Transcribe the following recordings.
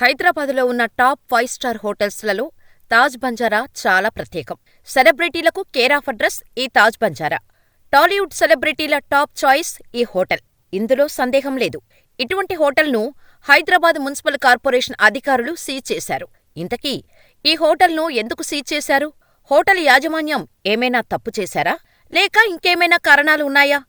హైదరాబాదులో ఉన్న top 5 star హోటల్స్లలో Taj Banjara చాలా ప్రత్యేకం. సెలబ్రిటీలకు కేర్ ఆఫ్ అడ్రస్ ఈ తాజ్ బంజారా. టాలీవుడ్ సెలబ్రిటీల టాప్ చాయిస్ ఈ హోటల్. ఇందులో సందేహం లేదు. ఇటువంటి హోటల్ను హైదరాబాద్ మున్సిపల్ కార్పొరేషన్ అధికారులు సీజ్ చేశారు. ఇంతకీ ఈ హోటల్ను ఎందుకు సీజ్ చేశారు? హోటల్ యాజమాన్యం ఏమైనా తప్పు చేశారా? లేక ఇంకేమైనా కారణాలు ఉన్నాయా?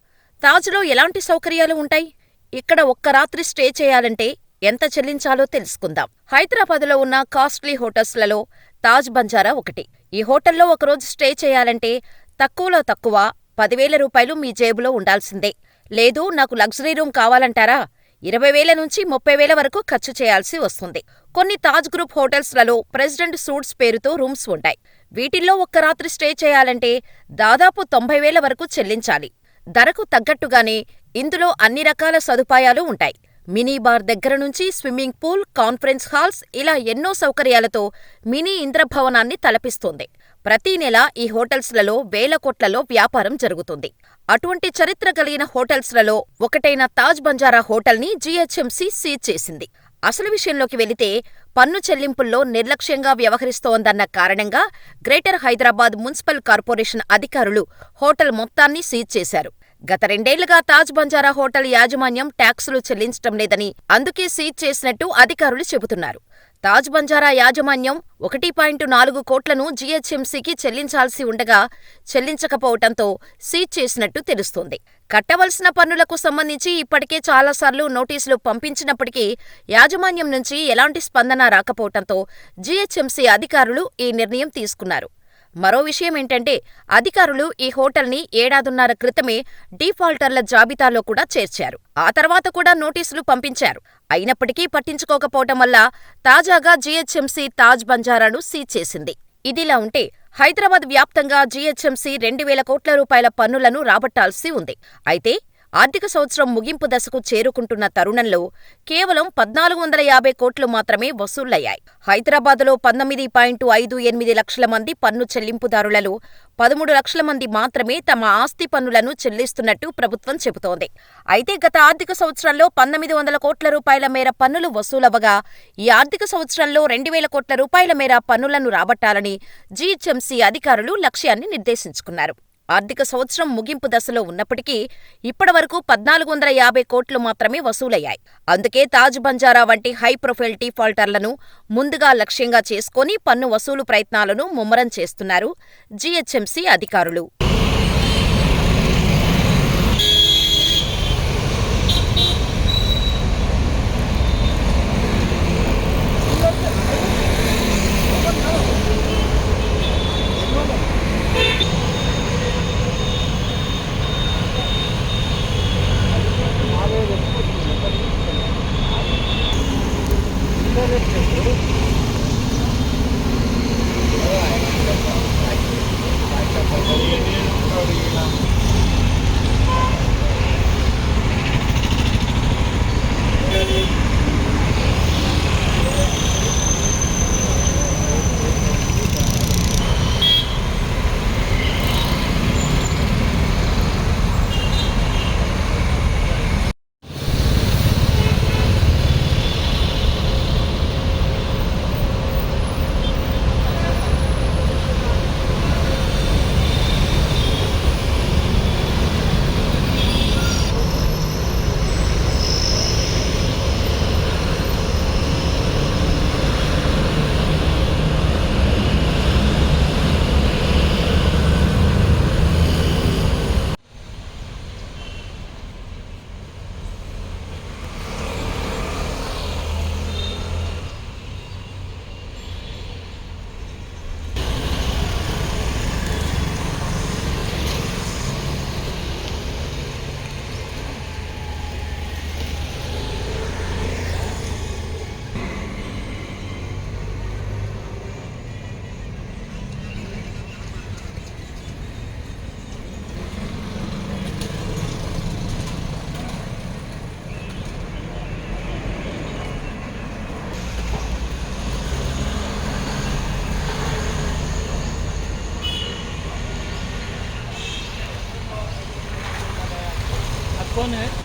తాజ్లో ఎలాంటి సౌకర్యాలు ఉంటాయి? ఇక్కడ ఒక్క రాత్రి స్టే చేయాలంటే ఎంత చెల్లించాలో తెలుసుకుందాం. హైదరాబాదులో ఉన్న కాస్ట్లీ హోటల్స్లలో తాజ్ బంజారా ఒకటి. ఈ హోటల్లో ఒకరోజు స్టే చేయాలంటే తక్కువలో తక్కువ 10,000 రూపాయలు మీ జేబులో ఉండాల్సిందే. లేదు నాకు లగ్జరీ రూమ్ కావాలంటారా? 20,000 నుంచి 30,000 వరకు ఖర్చు చేయాల్సి వస్తుంది. కొన్ని తాజ్ గ్రూప్ హోటల్స్లలో ప్రెసిడెంట్ సూట్స్ పేరుతో రూమ్స్ ఉంటాయి. వీటిల్లో ఒక్క రాత్రి స్టే చేయాలంటే దాదాపు 90,000 వరకు చెల్లించాలి. ధరకు తగ్గట్టుగానే ఇందులో అన్ని రకాల సదుపాయాలు ఉంటాయి. మినీ బార్ దగ్గర నుంచి స్విమ్మింగ్ పూల్, కాన్ఫరెన్స్ హాల్స్ ఇలా ఎన్నో సౌకర్యాలతో మినీ ఇంద్రభవనాన్ని తలపిస్తోంది. ప్రతీ నెల ఈ హోటల్స్లలో వేల కోట్లలో వ్యాపారం జరుగుతుంది. అటువంటి చరిత్ర కలిగిన హోటల్స్లలో ఒకటైన తాజ్ బంజారా హోటల్ని జీహెచ్ఎంసీ సీజ్ చేసింది. అసలు విషయంలోకి వెళితే పన్ను చెల్లింపుల్లో నిర్లక్ష్యంగా వ్యవహరిస్తోందన్న కారణంగా గ్రేటర్ హైదరాబాద్ మున్సిపల్ కార్పొరేషన్ అధికారులు హోటల్ మొత్తాన్ని సీజ్ చేశారు. గత 2 ఏళ్లుగా తాజ్ బంజారా హోటల్ యాజమాన్యం ట్యాక్సులు చెల్లించటం లేదని, అందుకే సీజ్ చేసినట్టు అధికారులు చెబుతున్నారు. తాజ్ బంజారా యాజమాన్యం 1.4 కోట్లను జీహెచ్ఎంసీకి చెల్లించాల్సి ఉండగా చెల్లించకపోవటంతో సీజ్ చేసినట్టు తెలుస్తోంది. కట్టవలసిన పన్నులకు సంబంధించి ఇప్పటికే చాలాసార్లు నోటీసులు పంపించినప్పటికీ యాజమాన్యం నుంచి ఎలాంటి స్పందన రాకపోవటంతో జీహెచ్ఎంసీ అధికారులు ఈ నిర్ణయం తీసుకున్నారు. మరో విషయమేంటంటే అధికారులు ఈ హోటల్ని 1.5 క్రితమే డీఫాల్టర్ల జాబితాలో కూడా చేర్చారు. ఆ తర్వాత కూడా నోటీసులు పంపించారు. అయినప్పటికీ పట్టించుకోకపోవటం వల్ల తాజాగా జీహెచ్ఎంసీ తాజ్ బంజారాను సీజ్ చేసింది. ఇదిలా ఉంటే హైదరాబాద్ వ్యాప్తంగా జీహెచ్ఎంసీ 2,000 కోట్ల రూపాయల పన్నులను రాబట్టాల్సి ఉంది. అయితే ఆర్థిక సంవత్సరం ముగింపు దశకు చేరుకుంటున్న తరుణంలో కేవలం 1,450 కోట్లు మాత్రమే వసూళ్లయ్యాయి. హైదరాబాదులో 19.58 లక్షల మంది పన్ను చెల్లింపుదారులలో 13 లక్షల మంది మాత్రమే తమ ఆస్తి పన్నులను చెల్లిస్తున్నట్టు ప్రభుత్వం చెబుతోంది. అయితే గత ఆర్థిక సంవత్సరంలో 1,900 కోట్ల రూపాయల మేర పన్నులు వసూలవ్వగా ఈ ఆర్థిక సంవత్సరంలో 2,000 కోట్ల రూపాయల మేర పన్నులను రాబట్టాలని జీహెచ్ఎంసీ అధికారులు లక్ష్యాన్ని నిర్దేశించుకున్నారు. ఆర్థిక సంవత్సరం ముగింపు దశలో ఉన్నప్పటికీ ఇప్పటివరకు 1,450 కోట్లు మాత్రమే వసూలయ్యాయి. అందుకే తాజ్ బంజారా వంటి హై ప్రొఫైల్ డీఫాల్టర్లను ముందుగా లక్ష్యంగా చేసుకొని పన్ను వసూలు ప్రయత్నాలను ముమ్మరం చేస్తున్నారు జీహెచ్ఎంసీ అధికారులు. कौन है?